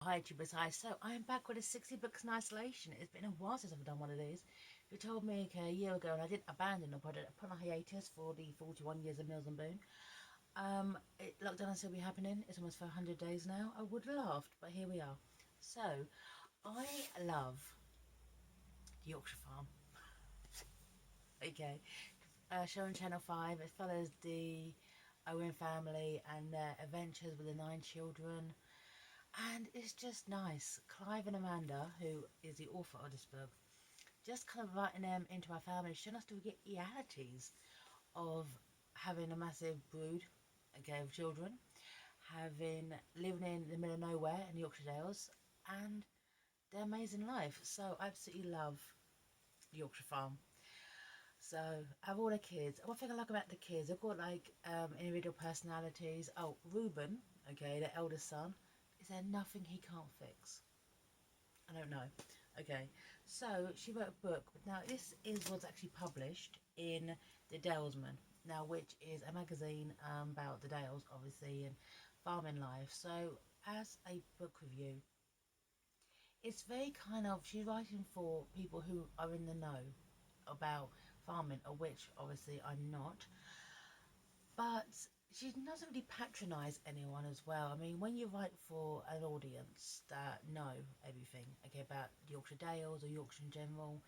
hi YouTubers, hi. So I am back with a 60 books in isolation. It's been a while since I've done one of these. If you told me a year ago and I didn't abandon the project, I put on a hiatus for the 41 years of Mills and Boon. Lockdown will still be happening. It's almost 400 days now. I would have laughed, but here we are. So I love the Yorkshire Farm. Okay, show on Channel 5. It follows the Owen family and their adventures with the 9 children. And it's just nice. Clive and Amanda, who is the author of this book, just kind of writing them into our family, showing us the realities of having a massive brood, okay, of children, living in the middle of nowhere in the Yorkshire Dales, and their amazing life. So I absolutely love the Yorkshire Farm. So I have all the kids. One thing I like about the kids, they've got like individual personalities. Oh, Reuben, okay, the eldest son. Is there nothing he can't fix? I don't know. Okay, so she wrote a book. Now this is what's actually published in the Dalesman. Now, which is a magazine about the Dales, obviously, and farming life. So as a book review, it's very kind of, she's writing for people who are in the know about farming, of which obviously I'm not. But she doesn't really patronise anyone as well. I mean, when you write for an audience that know everything, okay, about Yorkshire Dales or Yorkshire in general,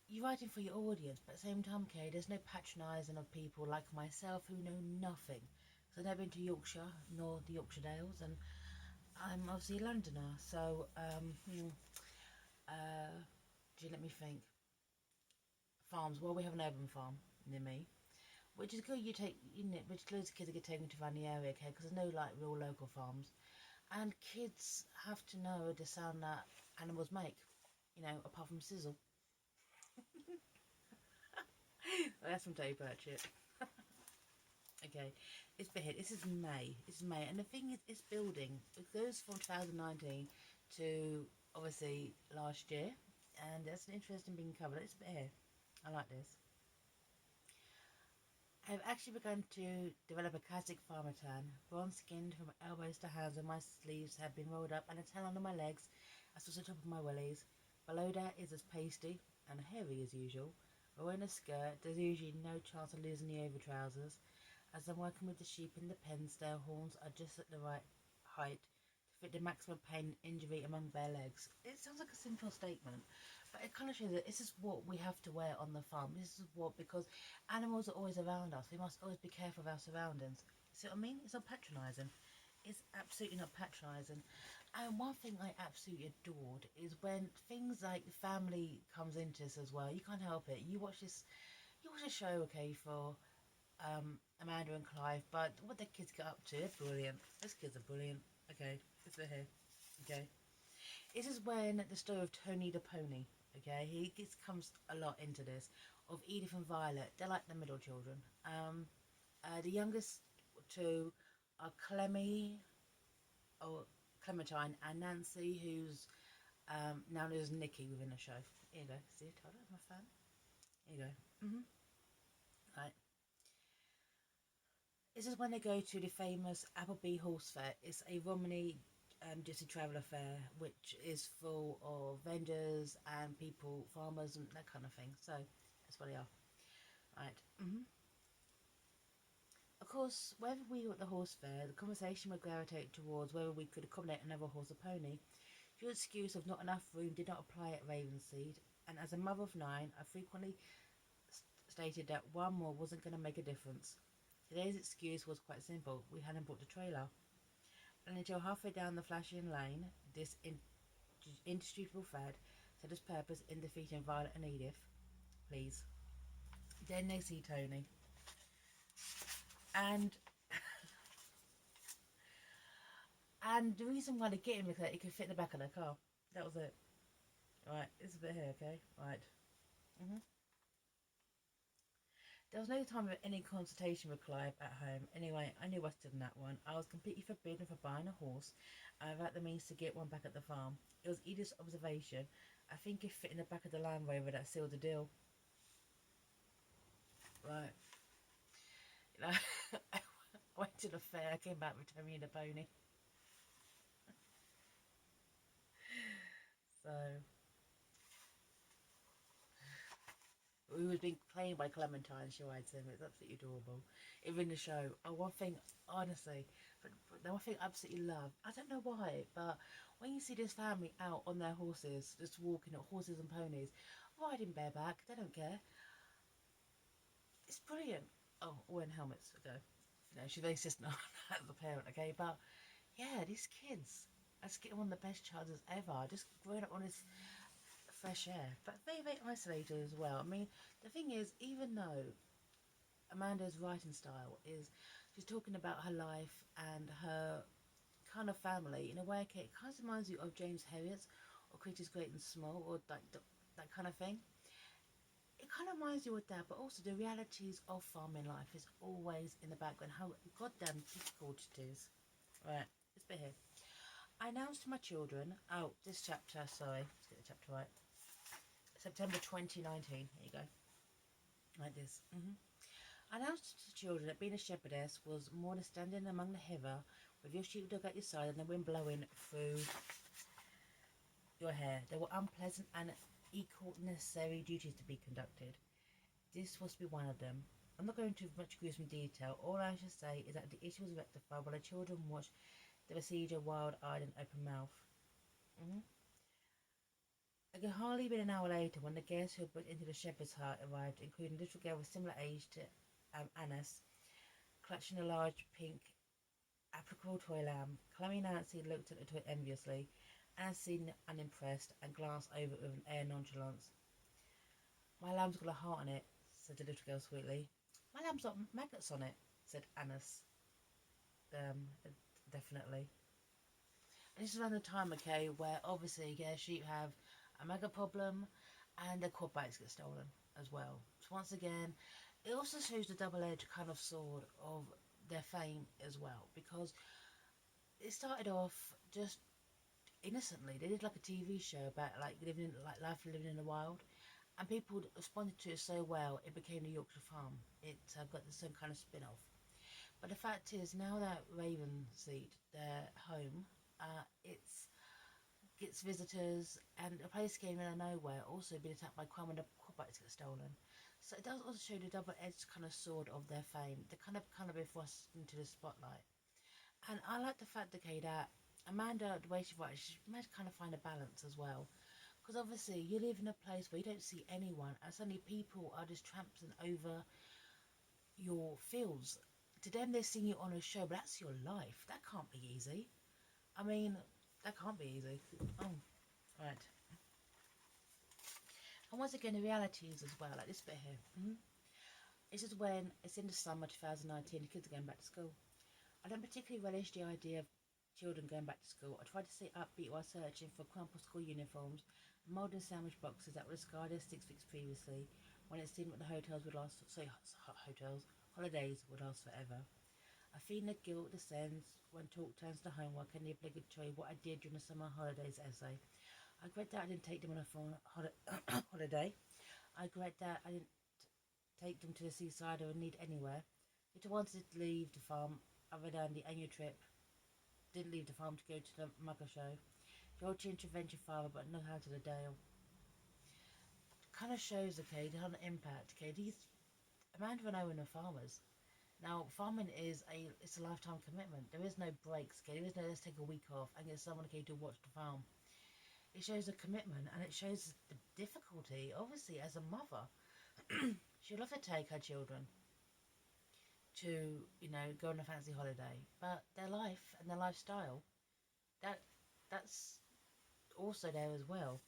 you're writing for your audience, but at the same time, okay, there's no patronising of people like myself who know nothing. So I've never been to Yorkshire nor the Yorkshire Dales, and I'm obviously a Londoner, so do you let me think? Farms. Well, we have an urban farm near me, which is good. You take, you know, which loads of kids get taken to around the area, okay? Because there's no like real local farms, and kids have to know the sound that animals make, you know, apart from sizzle. Well, that's from Dave Burchett. Okay, it's been here. This is May. This is May, and the thing is, it's building. It goes from 2019 to obviously last year, and that's an interesting being covered. It's been here. I like this. I've actually begun to develop a classic farmer tan, bronze skinned from elbows to hands, and my sleeves have been rolled up and a tan under my legs, as well as the top of my willies. Below that is as pasty and hairy as usual. Wearing a skirt, there's usually no chance of losing the over trousers. As I'm working with the sheep in the pens, their horns are just at the right height to fit the maximum pain and injury among bare legs. It sounds like a simple statement, but it kind of shows that this is what we have to wear on the farm. This is what, because animals are always around us. We must always be careful of our surroundings. See what I mean? It's not patronising. It's absolutely not patronising. And one thing I absolutely adored is when things like family comes into this as well. You can't help it. You watch a show, okay, for Amanda and Clive, but what the kids get up to, they're brilliant. Those kids are brilliant. Okay, it's bit here. Okay. This is when the story of Tony the Pony, okay, comes a lot into this, of Edith and Violet. They're like the middle children. The youngest two are Clementine and Nancy, who's now known as Nikki within the show. Here you go. See, I told her I'm a fan. Here you go. Right. This is when they go to the famous Appleby Horse Fair. It's a Romney Gypsy Traveller fair, which is full of vendors and people, farmers and that kind of thing. So that's where they are. Right. Of course, wherever we were at the horse fair, the conversation would gravitate towards whether we could accommodate another horse or pony. The excuse of not enough room did not apply at Ravenseat, and as a mother of 9, I frequently stated that one more wasn't going to make a difference. Today's excuse was quite simple. We hadn't brought the trailer. And until halfway down the flashing lane, this indisputable fad set its purpose in defeating Violet and Edith. Please. Then they see Tony. And the reason why they get him is that he could fit in the back of their car. That was it. Right, it's a bit here, okay? Right. There was no time of any consultation with Clive at home. Anyway, I knew I stood in that one. I was completely forbidden from buying a horse without the means to get one back at the farm. It was Edith's observation. I think it fit in the back of the Land Rover that sealed the deal. Right. You know, I went to the fair, I came back with Tony and the pony. who was being played by Clementine. She rides him. It's absolutely adorable. Even in the show. Oh, one thing, honestly, but the one thing I absolutely love. I don't know why, but when you see this family out on their horses, just walking on horses and ponies, riding bareback, they don't care. It's brilliant. Oh, wearing helmets. Okay, you know, she's very insistent on that as a parent. Okay, but yeah, these kids. I just get one of the best childhoods ever. Just growing up on this fresh air, but very, very isolated as well. I mean, the thing is, even though Amanda's writing style is, she's talking about her life and her kind of family in a way, okay, it kind of reminds you of James Herriot's or Creatures Great and Small, or like that kind of thing. It kind of reminds you of that, but also the realities of farming life is always in the background. How goddamn difficult it is. Right, this bit here. I announced to my children. Oh, this chapter. Sorry, let's get the chapter right. September 2019. Here you go. Like this. I announced to the children that being a shepherdess was more than standing among the heather with your sheepdog at your side and the wind blowing through your hair. There were unpleasant and equal necessary duties to be conducted. This was to be one of them. I'm not going into much gruesome detail. All I shall say is that the issue was rectified while the children watched the procedure wild-eyed and open-mouthed. It had hardly been an hour later when the guests who had put into the shepherd's hut arrived, including a little girl of similar age to Annis, clutching a large pink apricot toy lamb. Chloe Nancy looked at the toy enviously. Annis seemed unimpressed and glanced over it with an air of nonchalance. My lamb's got a heart on it, said the little girl sweetly. My lamb's got maggots on it, said Annis. Definitely. And this is around the time, okay, where obviously, yeah, sheep have a maggot problem and their quad bikes get stolen as well. So once again, it also shows the double-edged kind of sword of their fame as well, because it started off just innocently. They did like a TV show about like living, like life living in the wild, and people responded to it so well, it became the Yorkshire Farm. It got the same kind of spin-off. But the fact is, now that Ravenseat, their home, it's gets visitors, and a place came out of nowhere, also being attacked by crime when the bikes get stolen. So it does also show the double-edged kind of sword of their fame. They kind of be thrust into the spotlight. And I like the fact, okay, that Amanda, the way she writes, she managed to kind of find a balance as well. Because obviously, you live in a place where you don't see anyone, and suddenly people are just tramping over your fields. To them, they're seeing you on a show, but that's your life. That can't be easy. I mean, that can't be easy. Oh, right. And once again, the realities as well, like this bit here. This is when it's in the summer 2019, the kids are going back to school. I don't particularly relish the idea of children going back to school. I try to stay upbeat while searching for crumpled school uniforms, modern sandwich boxes that were discarded 6 weeks previously, when it seemed that the holidays would last forever. A feeling of guilt descends when talk turns to homework and the obligatory what I did during the summer holidays essay. I regret that I didn't take them on a phone holiday. I regret that I didn't take them to the seaside or indeed anywhere. Yet I wanted to leave the farm other than the annual trip. Didn't leave the farm to go to the mugger show. The old intervention father, but no hand to the Dale. Kind of shows, okay, the impact. Okay, these Amanda and Owen are farmers. Now, farming it's a lifetime commitment. There is no breaks, okay? There is no let's take a week off and get someone, okay, to watch the farm. It shows a commitment and it shows the difficulty, obviously, as a mother. She'd love to take her children to, go on a fancy holiday, but their life and their lifestyle, that's also there as well.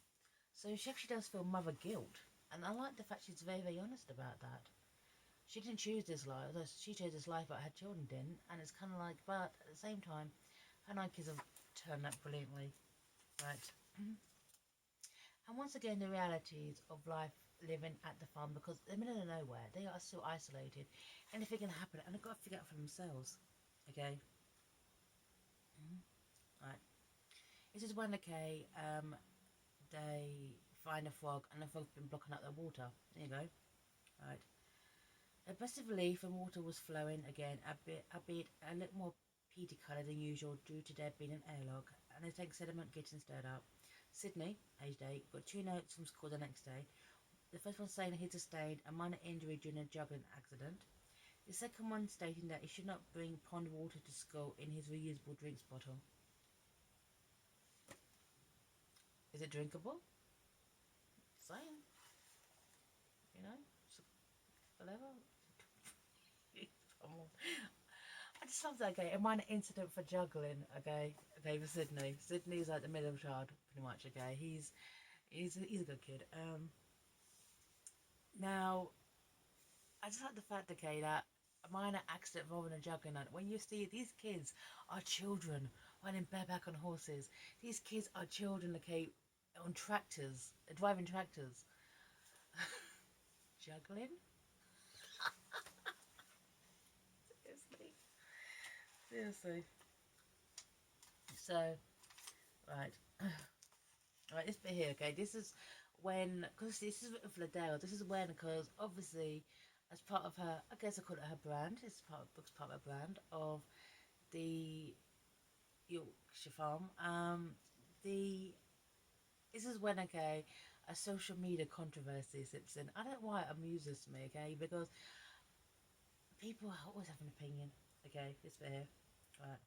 So she actually does feel mother guilt, and I like the fact she's very, very honest about that. She didn't choose this life, she chose this life, but her children didn't, and it's kind of like, but at the same time, her 9 kids have turned out brilliantly, right? And once again, the realities of life living at the farm, because they're in the middle of nowhere, they are so isolated, anything can happen, and they've got to figure out for themselves, okay? Right. This is when, okay, they find a frog, and the frog's been blocking up their water. There you go. Right. A burst of relief and water was flowing again, albeit a little more peaty colour than usual due to there being an airlock, and the tank sediment getting stirred up. Sidney, aged 8, got 2 notes from school the next day. The first one saying he sustained a minor injury during a juggling accident. The second one stating that he should not bring pond water to school in his reusable drinks bottle. Is it drinkable? Saying, you know, whatever. Come on. I just love that. Okay, a minor incident for juggling. Okay, for Sidney. Sidney's like the middle child, pretty much. Okay, he's a good kid. Now I just like the fact, okay, that a minor accident involving a juggling night. When you see these kids are children riding bareback on horses. These kids are children, okay, on tractors, driving tractors. Juggling? Seriously? Seriously. So, right. Right, this bit here, okay, this is when, because this is for Liddell, this is when, because obviously, as part of her, I guess I call it her brand, it's part of her brand of the Yorkshire farm. This is when, okay, a social media controversy slips in. I don't know why it amuses me, okay, because people always have an opinion, okay, this bit here, right.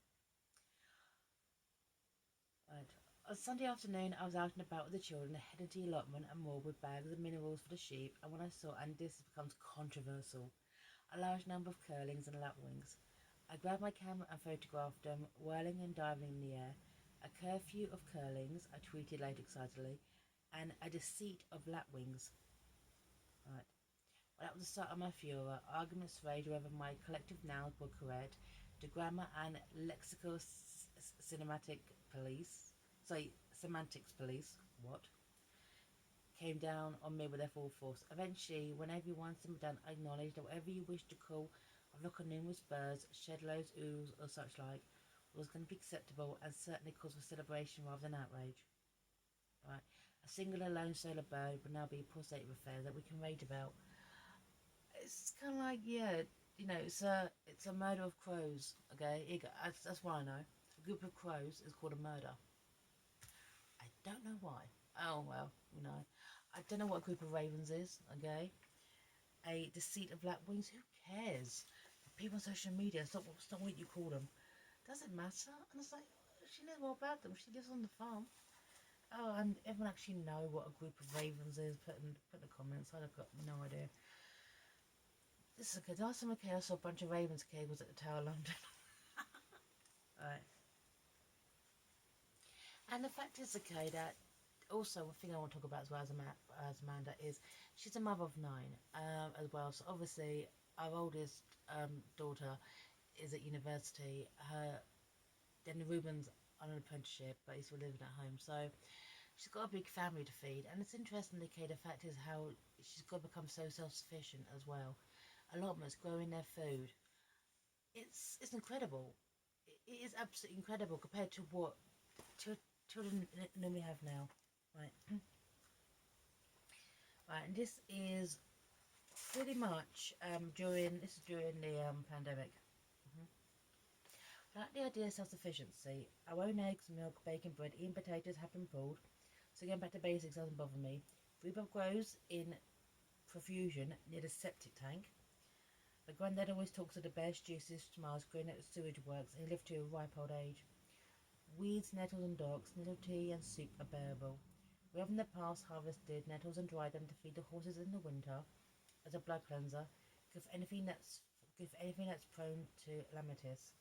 Right. On Sunday afternoon, I was out and about with the children, heading to the allotment and more with bags of minerals for the sheep, and when I saw, and this becomes controversial, a large number of curlings and lapwings. I grabbed my camera and photographed them, whirling and diving in the air. A curfew of curlings, I tweeted later excitedly, and a deceit of lapwings. Right. Well, that was the start of my furor. Arguments raged whether my collective nouns were correct. The grammar and lexical cinematic police, semantics police, what? Came down on me with their full force. Eventually, when everyone simmered down, I acknowledged that whatever you wish to call a flock of numerous birds, shedlows, ooze, or such like, was going to be acceptable and certainly cause for celebration rather than outrage. Right. A singular lone solo bird would now be a pulsating affair that we can rage about. It's kind of like, yeah, it's a murder of crows. Okay, that's what I know. A group of crows is called a murder. I don't know why. Oh well, I don't know what a group of ravens is. Okay, a deceit of lapwings. Who cares? People on social media, stop what you call them. Doesn't matter. And it's like, she knows more about them. She lives on the farm. Oh, and everyone actually know what a group of ravens is. Put in the comments. I've got no idea. This is okay. Last time I saw a bunch of ravens cables at the Tower of London. Right. And the fact is, okay, that also one thing I want to talk about as well as Amanda is she's a mother of 9 as well. So obviously our oldest daughter is at university. Then Ruben's on an apprenticeship, but he's still living at home. So she's got a big family to feed, and it's interesting. Okay, the fact is how she's got to become so self-sufficient as well. Allotments, growing their food. It's incredible. It is absolutely incredible compared to what children normally have now. Right. Right, and this is pretty much during the pandemic. I like the idea of self-sufficiency. Our own eggs, milk, bacon, bread, even potatoes have been pulled. So going back to basics doesn't bother me. Rhubarb grows in profusion near the septic tank. My granddad always talks of the best, juiciest smiles growing at the sewage works, and he lived to a ripe old age. Weeds, nettles and docks, nettle tea and soup are bearable. We have in the past harvested nettles and dried them to feed the horses in the winter as a blood cleanser. Give anything that's prone to laminitis.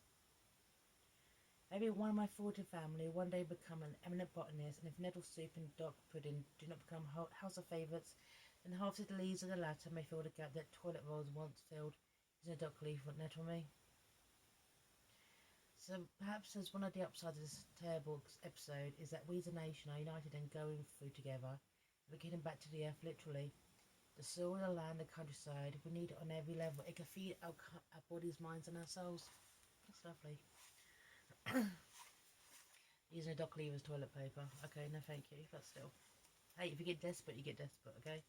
Maybe one of my forwarded family one day become an eminent botanist, and if nettle soup and dock pudding do not become house of favourites, then half of the leaves of the latter may fill the gap that toilet rolls once filled using a dock leaf would nettle me. So perhaps as one of the upsides of this terrible episode is that we as a nation are united and going through together. We're getting back to the earth literally. The soil, the land, the countryside, we need it on every level. It can feed our bodies, minds and our souls. That's lovely. Using a dock leaf as toilet paper. Okay, no thank you, but still. Hey, if you get desperate, you get desperate, okay?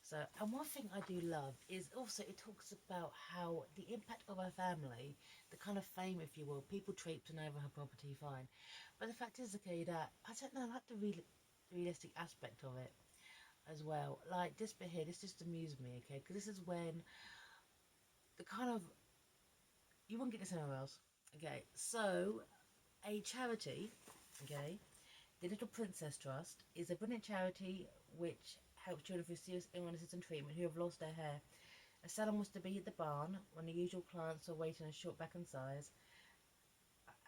So, and one thing I do love is also it talks about how the impact of our family, the kind of fame, if you will, people traipsing over her property, fine. But the fact is, okay, that, I don't know, I like the realistic aspect of it. as well. Like this bit here, this just amused me, okay? Because this is when the kind of you won't get this anywhere else. Okay, so a charity, okay, the Little Princess Trust is a brilliant charity which helps children with serious illnesses and treatment who have lost their hair. A salon was to be at the barn when the usual clients were waiting and short back in size,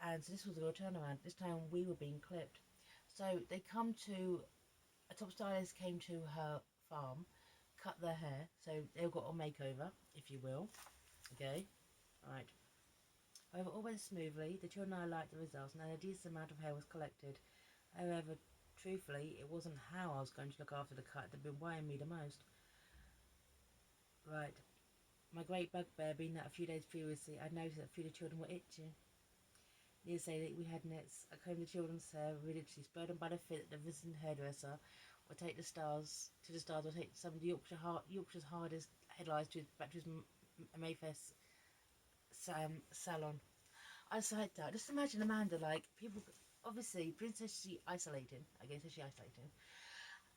and so this was a real turnaround. This time we were being clipped. So they come to a top stylist came to her farm, cut their hair, so they got a makeover, if you will. Okay, right. However, all went smoothly. The children and I liked the results, and a decent amount of hair was collected. However, truthfully, it wasn't how I was going to look after the cut that had been worrying me the most. Right. My great bugbear being that a few days previously I'd noticed that a few of the children were itching. Needless to say that we had nets. I combed the children's hair religiously, spurred them by the fit that the visiting hairdresser would take the stars to the stars, or take some of the Yorkshire's hardest headlights back to his Mayfair salon. I just like that. Just imagine Amanda, like, people, obviously, Princess she isolating, I guess, is she isolating?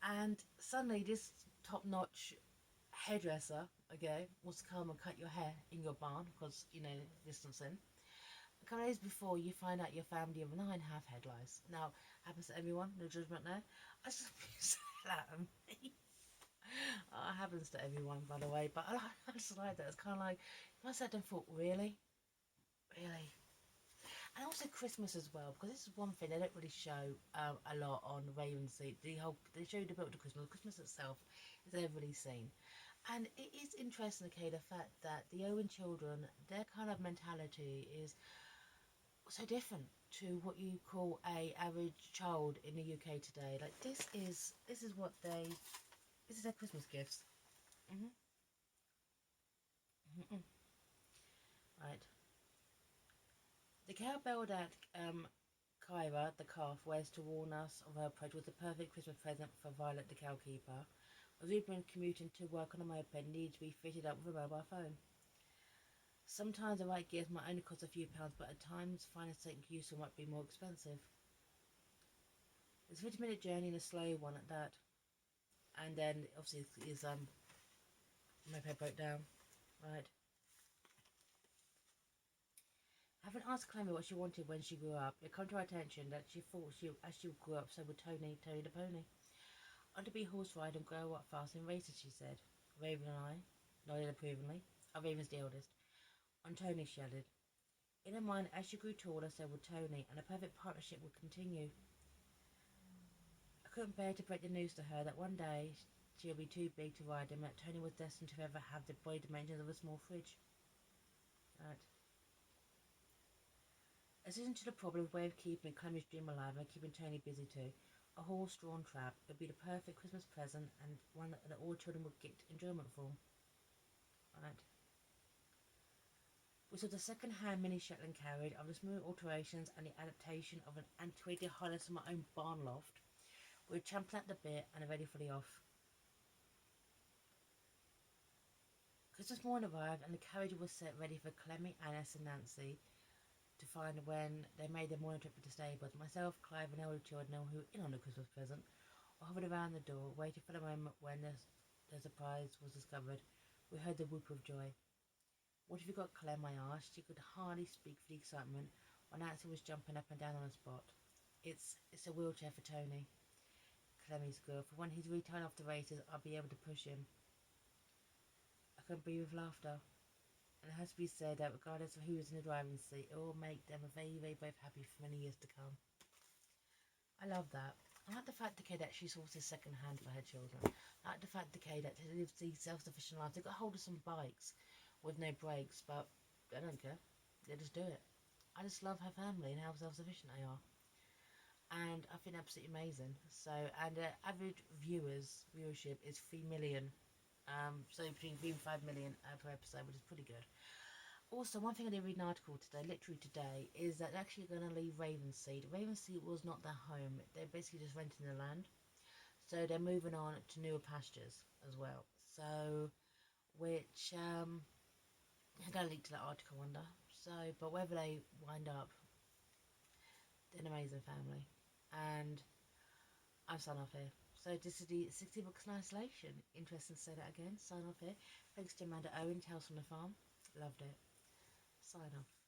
And suddenly this top-notch hairdresser, okay, wants to come and cut your hair in your barn, because, you know, distancing. A couple of days before, you find out your family of 9 have head lice. Now, happens to everyone, no judgment there. I just say that at me. It happens to everyone, by the way, but I just like that. It's kind of like, I sat there and thought, really? Really? And also Christmas as well, because this is one thing they don't really show a lot on Ravenseat. They show the build to Christmas. Christmas itself is never really seen, and it is interesting, okay, the fact that the Owen children, their kind of mentality is so different to what you call a average child in the UK today. Like this is what this is their Christmas gifts. Mhm. Mhm. Right. The cowbell that Kyra, the calf, wears to warn us of her approach was the perfect Christmas present for Violet, the cowkeeper. As we've been commuting to work on a moped, needed to be fitted up with a mobile phone. Sometimes the right gears might only cost a few pounds, but at times finding something useful might be more expensive. It's a 50-minute journey and a slow one at that. And then obviously his moped broke down. Right. Having asked Clemmy what she wanted when she grew up, it came to her attention that she thought as she grew up, so would Tony the pony. I want to be horse ride and grow up fast in races, she said. Raven and I nodded approvingly. Raven's the eldest. On Tony, she added. In her mind, as she grew taller, so would Tony, and a perfect partnership would continue. I couldn't bear to break the news to her that one day she would be too big to ride him, and that Tony was destined to ever have the body dimensions of a small fridge. Right. Addition to the problem way of keeping Clemmy's dream alive and keeping Tony busy too, a horse-drawn trap would be the perfect Christmas present, and one that all children would get enjoyment from. Right. We saw the second-hand mini Shetland carriage of the smooth alterations and the adaptation of an antiquated highlight of my own barn loft. We were champing at the bit and ready for the off. Christmas morning arrived and the carriage was set ready for Clemmy, Annis and Nancy to find when they made their morning trip to the stables. Myself, Clive and elder children who were in on the Christmas present hovered around the door, waiting for the moment when the surprise was discovered. We heard the whoop of joy. What have you got, Clem? I asked. She could hardly speak for the excitement when Nancy was jumping up and down on the spot. It's a wheelchair for Tony, Clemmy's girl. For when he's retired off the races, I'll be able to push him. I couldn't breathe with laughter. And it has to be said that regardless of who is in the driving seat, it will make them very, very both happy for many years to come. I love that. I like the fact, okay, that she sources second hand for her children. I like the fact, okay, that they live these self-sufficient lives. They got hold of some bikes with no brakes, but they don't care. They just do it. I just love her family and how self-sufficient they are. And I think absolutely amazing. So, and average viewership is 3 million. So between 3 and 5 million per episode, which is pretty good. Also, one thing I did read an article today, literally today, is that they're actually going to leave Ravenseat. Ravenseat was not their home. They're basically just renting the land. So they're moving on to newer pastures as well. So, which, I got a link to that article, I wonder. So, but wherever they wind up, they're an amazing family. And I'm signing off here. So this is the 60 books in isolation. Interesting to say that again. Sign off here. Thanks to Amanda Owen, Tales from the Farm. Loved it. Sign off.